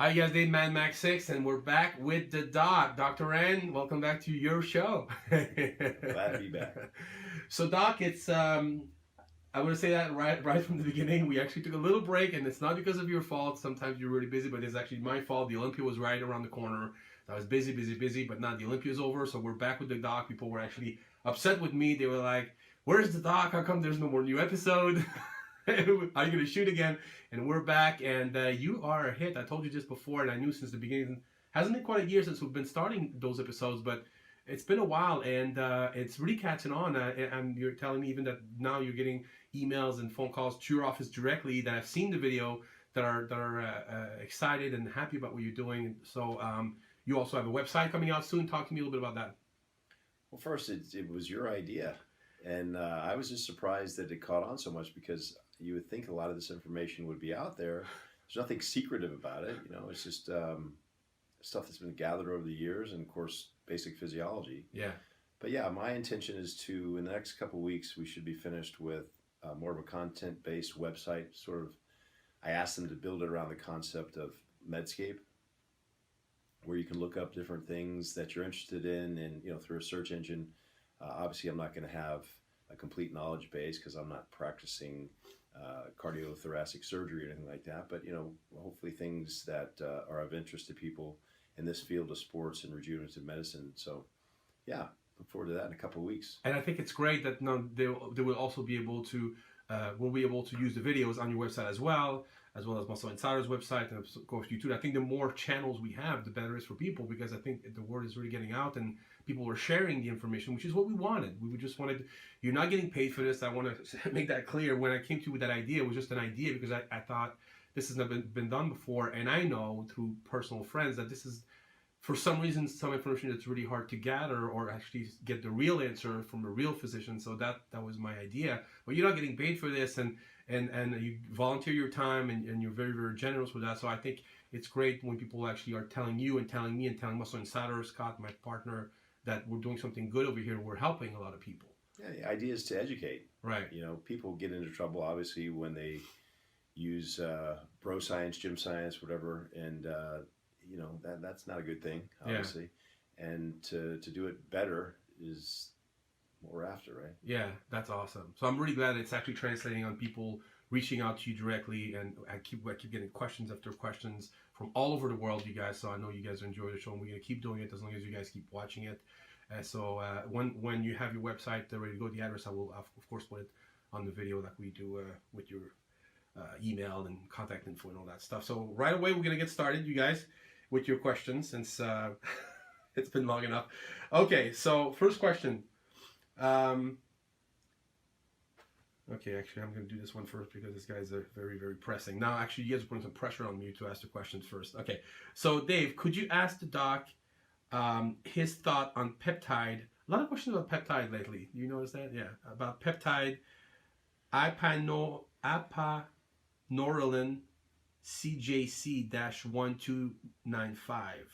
Hi guys, Dave Man Max 6, and we're back with the Doc. Dr. N, welcome back to your show. Glad to be back. So Doc, it's I want to say that right from the beginning. We actually took a little break, and it's not because of your fault. Sometimes you're really busy, but it's actually my fault. The Olympia was right around the corner. I was busy, but now the Olympia's over, so we're back with the Doc. People were actually upset with me. They were like, "Where's the Doc? How come there's no more new episode? Are you gonna shoot again?" And we're back, and you are a hit. I told you this before, and I knew since the beginning. Hasn't been quite a year since we've been starting those episodes, but it's been a while, and it's really catching on. And you're telling me even that now you're getting emails and phone calls to your office directly that have seen the video that are excited and happy about what you're doing. So you also have a website coming out soon. Talk to me a little bit about that. Well, first, it was your idea, and I was just surprised that it caught on so much because you would think a lot of this information would be out there. There's nothing secretive about it, it's just stuff that's been gathered over the years, and of course, basic physiology. Yeah. But yeah, my intention is to, in the next couple of weeks, we should be finished with more of a content-based website. Sort of, I asked them to build it around the concept of Medscape, where you can look up different things that you're interested in, and through a search engine. Obviously, I'm not going to have a complete knowledge base because I'm not practicing cardiothoracic surgery or anything like that. But hopefully things that are of interest to people in this field of sports and regenerative medicine. So, yeah, look forward to that in a couple of weeks. And I think it's great that they will also be able to we'll be able to use the videos on your website as well as Muscle Insider's website, and of course YouTube. I think the more channels we have, the better it is for people, because I think the word is really getting out and people are sharing the information, which is what we wanted. We just wanted, you're not getting paid for this. I want to make that clear. When I came to you with that idea, it was just an idea because I thought this has never been done before, and I know through personal friends that this is, for some reason, some information that's really hard to gather or actually get the real answer from a real physician. So that was my idea. But you're not getting paid for this, and you volunteer your time, and you're very, very generous with that. So I think it's great when people actually are telling you and telling me and telling Muscle Insider, Scott, my partner, that we're doing something good over here. We're helping a lot of people. Yeah, the idea is to educate. Right. People get into trouble, obviously, when they use bro science, gym science, whatever, and that's not a good thing, obviously. Yeah. And to do it better is what we're after, right? Yeah, that's awesome. So I'm really glad it's actually translating on people reaching out to you directly, and I keep getting questions after questions from all over the world, you guys. So I know you guys enjoy the show, and we're gonna keep doing it as long as you guys keep watching it. So when you have your website ready to go, the address I will of course put it on the video like we do with your email and contact info and all that stuff. So right away we're gonna get started, you guys, with your questions since it's been long enough. Okay, so first question. Okay, actually, I'm going to do this one first because this guy's very, very pressing. Now, actually, you guys are putting some pressure on me to ask the questions first. Okay, so Dave, could you ask the doc his thought on peptide? A lot of questions about peptide lately. You notice that? Yeah, about peptide apanoreline CJC-1295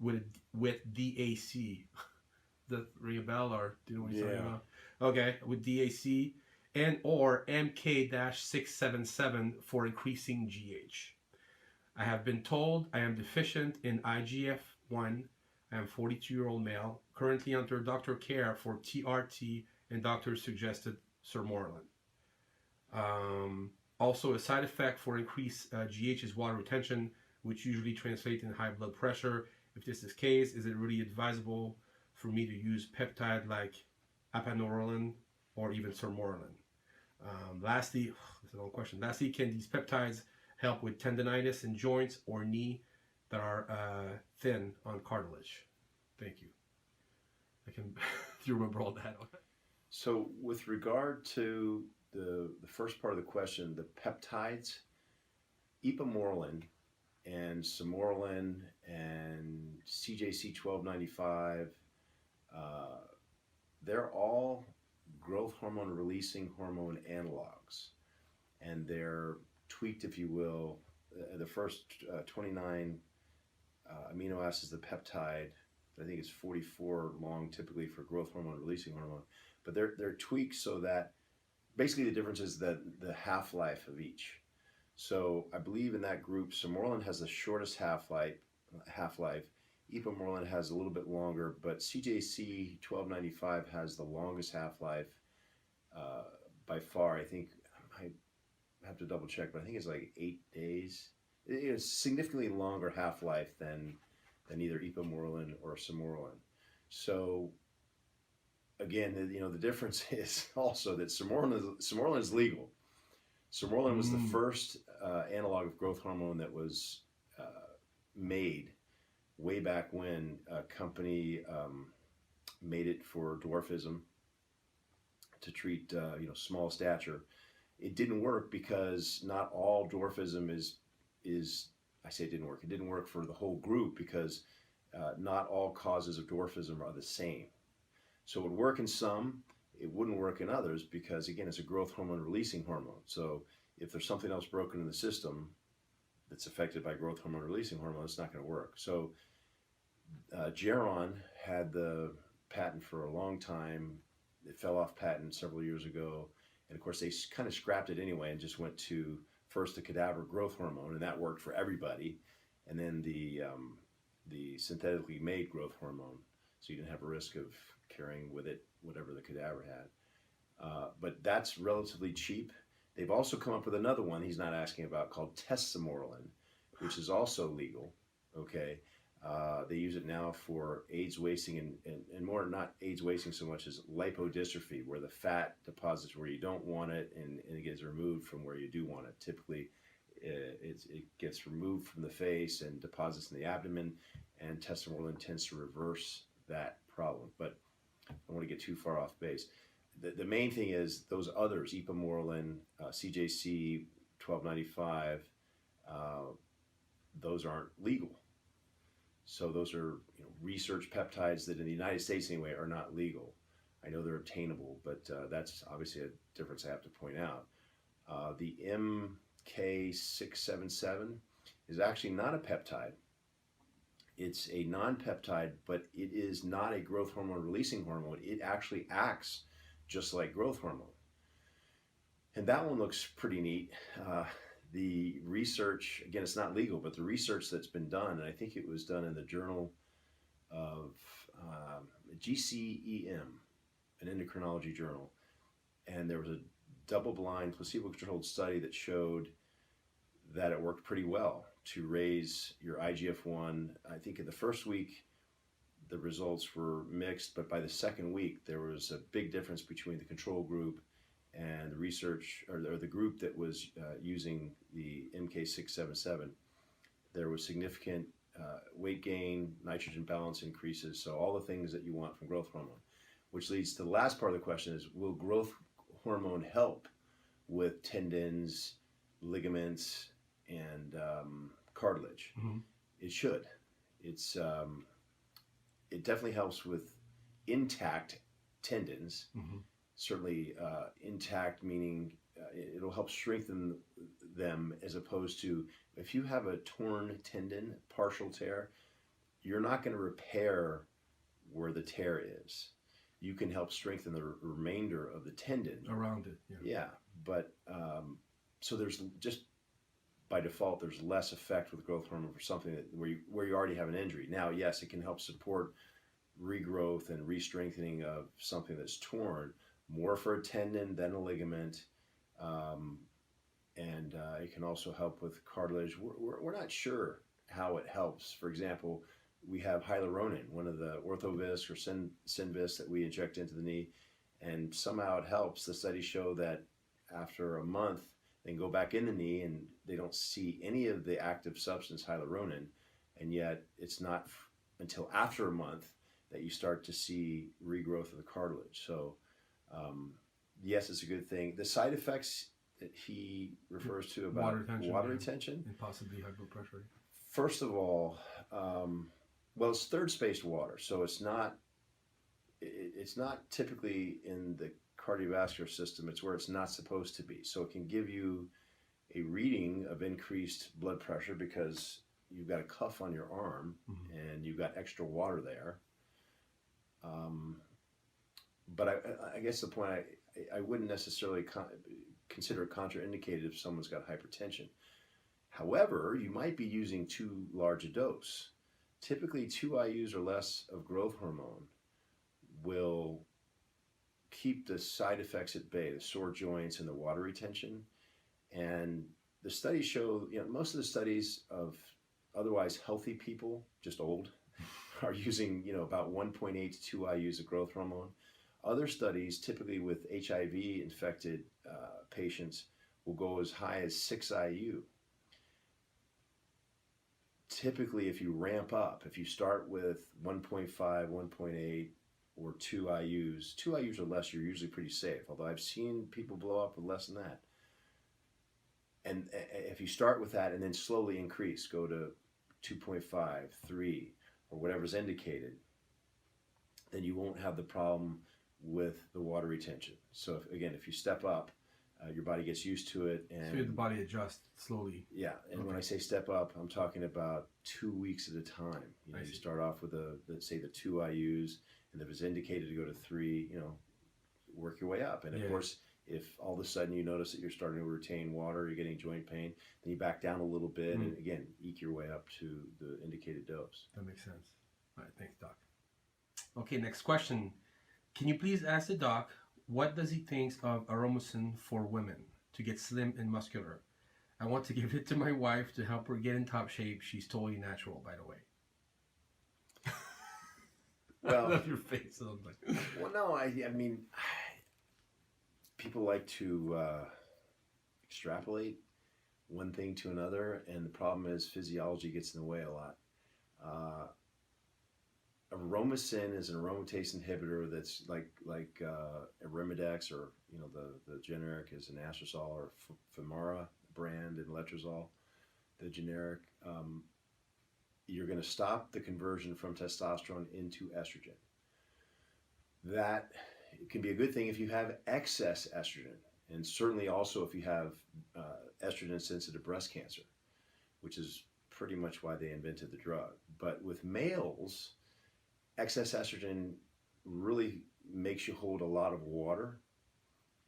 with DAC. The ring a bell, or do you know what you're talking about? Okay, with DAC and or MK-677 for increasing GH. I have been told I am deficient in IGF-1. I am 42-year-old male, currently under doctor care for TRT, and doctor suggested sermorelin. Also, a side effect for increased GH is water retention, which usually translates in high blood pressure. If this is the case, is it really advisable for me to use peptide like apanoreline or even sermorelin? Lastly, this is a long question. Lastly, can these peptides help with tendonitis in joints or knee that are thin on cartilage? Thank you. I can you remember all that. So with regard to the first part of the question, the peptides, ipamorelin and sermorelin and CJC-1295, they're all growth hormone releasing hormone analogs, and they're tweaked, if you will. The first 29 amino acids of the peptide, I think it's 44 long typically for growth hormone releasing hormone, but they're tweaked so that basically the difference is that the half-life of each. So I believe in that group, Sermorelin has the shortest half-life. Ipamorelin has a little bit longer, but CJC 1295 has the longest half-life by far. I think I have to double check, but I think it's like 8 days. It's significantly longer half-life than either Ipamorelin or Sermorelin. So again, the difference is also that Sermorelin is legal. Sermorelin was the first analog of growth hormone that was made way back when a company made it for dwarfism to treat small stature. It didn't work because not all dwarfism is I say it didn't work. It didn't work for the whole group because not all causes of dwarfism are the same. So it would work in some, it wouldn't work in others because, again, it's a growth hormone releasing hormone. So if there's something else broken in the system that's affected by growth hormone releasing hormone, it's not going to work. So Geron had the patent for a long time. It fell off patent several years ago. And of course, they kind of scrapped it anyway and just went to first the cadaver growth hormone, and that worked for everybody. And then the synthetically made growth hormone, so you didn't have a risk of carrying with it whatever the cadaver had. But that's relatively cheap. They've also come up with another one he's not asking about called Tesamorelin, which is also legal. Okay, they use it now for AIDS wasting and more, not AIDS wasting so much as lipodystrophy, where the fat deposits where you don't want it and it gets removed from where you do want it. Typically, it gets removed from the face and deposits in the abdomen, and Tesamorelin tends to reverse that problem. But I don't want to get too far off base. The main thing is those others, Ipamorelin, CJC 1295, those aren't legal. So those are research peptides that in the United States anyway are not legal. I know they're obtainable, but that's obviously a difference I have to point out. The MK677 is actually not a peptide. It's a non-peptide, but it is not a growth hormone releasing hormone. It actually acts just like growth hormone. And that one looks pretty neat. The research, again, it's not legal, but the research that's been done, and I think it was done in the journal of GCEM, an endocrinology journal, and there was a double-blind, placebo-controlled study that showed that it worked pretty well to raise your IGF-1. I think in the first week, the results were mixed, but by the second week, there was a big difference between the control group and the research, or the group that was using the MK677. There was significant weight gain, nitrogen balance increases, so all the things that you want from growth hormone. Which leads to the last part of the question is, will growth hormone help with tendons, ligaments, and cartilage? Mm-hmm. It should. It definitely helps with intact tendons. Mm-hmm. Certainly intact, meaning it'll help strengthen them, as opposed to if you have a torn tendon, partial tear, you're not going to repair where the tear is. You can help strengthen the remainder of the tendon. Around it. Yeah, but so there's just, by default, there's less effect with growth hormone for something where you already have an injury. Now, yes, it can help support regrowth and re-strengthening of something that's torn, more for a tendon than a ligament, and it can also help with cartilage. We're not sure how it helps. For example, we have hyaluronan, one of the Orthovis or Synvis that we inject into the knee, and somehow it helps. The studies show that after a month, they can go back in the knee and they don't see any of the active substance hyaluronan, and yet it's not until after a month that you start to see regrowth of the cartilage. So yes, it's a good thing. The side effects that he refers to about water retention and possibly high blood pressure. First of all, well, it's third spaced water, so it's not typically in the cardiovascular system. It's where it's not supposed to be. So it can give you a reading of increased blood pressure because you've got a cuff on your arm, mm-hmm. and you've got extra water there. But I guess the point, I wouldn't necessarily consider it contraindicated if someone's got hypertension. However, you might be using too large a dose. Typically, 2 IUs or less of growth hormone will keep the side effects at bay, the sore joints and the water retention. And the studies show, most of the studies of otherwise healthy people, just old, are using, about 1.8 to 2 IUs of growth hormone. Other studies, typically with HIV infected patients, will go as high as 6 IU. Typically, if you ramp up, if you start with 1.5, 1.8, or 2 IUs, 2 IUs or less, you're usually pretty safe. Although I've seen people blow up with less than that. And if you start with that and then slowly increase, go to 2.5, 3, or whatever's indicated, then you won't have the problem with the water retention. So if you step up, your body gets used to it, and so the body adjusts slowly. Yeah, and when I say step up, I'm talking about 2 weeks at a time. You start off with let's say the 2 IUs, and if it's indicated to go to 3, work your way up. And of course, if all of a sudden you notice that you're starting to retain water, you're getting joint pain, then you back down a little bit, and again, eke your way up to the indicated dose. That makes sense. All right, thanks, Doc. Okay, next question. Can you please ask the doc, what does he think of Aromasin for women to get slim and muscular? I want to give it to my wife to help her get in top shape. She's totally natural, by the way. Well, I love your face. Well, no, I mean, people like to extrapolate one thing to another, and the problem is physiology gets in the way a lot. Aromasin is an aromatase inhibitor that's like Arimidex, or the generic is an anastrozole, or Femara brand, and letrozole, the generic. You're going to stop the conversion from testosterone into estrogen. That can be a good thing if you have excess estrogen, and certainly also if you have estrogen-sensitive breast cancer, which is pretty much why they invented the drug. But with males, excess estrogen really makes you hold a lot of water.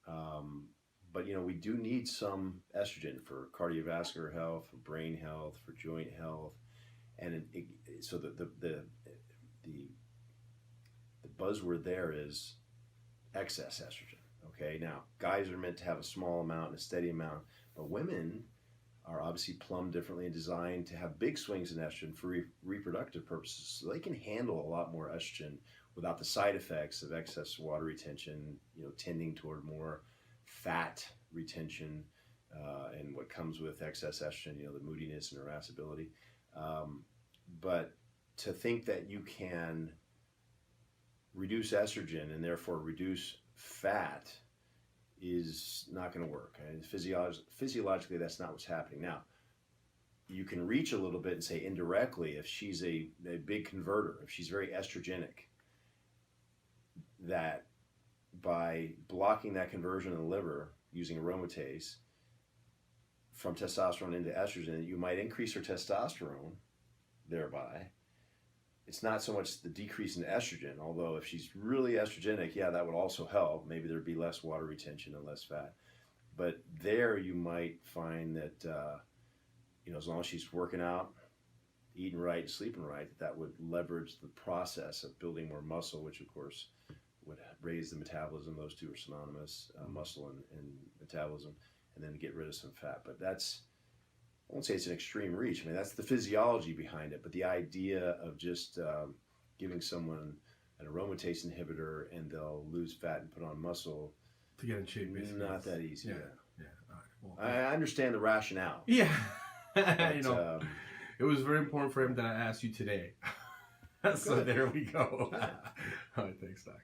But we do need some estrogen for cardiovascular health, for brain health, for joint health, and so the buzzword there is excess estrogen. Okay, now guys are meant to have a small amount and a steady amount, but women are obviously plumbed differently and designed to have big swings in estrogen for reproductive purposes, so they can handle a lot more estrogen without the side effects of excess water retention, tending toward more fat retention, and what comes with excess estrogen, the moodiness and irascibility. But to think that you can reduce estrogen and therefore reduce fat is not going to work. Physiologically, that's not what's happening. Now, you can reach a little bit and say indirectly, if she's a big converter, if she's very estrogenic, that by blocking that conversion in the liver using aromatase from testosterone into estrogen, you might increase her testosterone thereby. It's not so much the decrease in estrogen, although if she's really estrogenic, that would also help. Maybe there'd be less water retention and less fat. But there you might find that, as long as she's working out, eating right, sleeping right, that would leverage the process of building more muscle, which of course would raise the metabolism. Those two are synonymous, muscle and metabolism, and then get rid of some fat. But that's, I won't say it's an extreme reach. I mean, that's the physiology behind it. But the idea of just giving someone an aromatase inhibitor and they'll lose fat and put on muscle to get in shape, basically, not that easy. Yeah. All right. Well, I understand the rationale. Yeah. But, it was very important for him that I asked you today. So there we go. All right, thanks, Doc.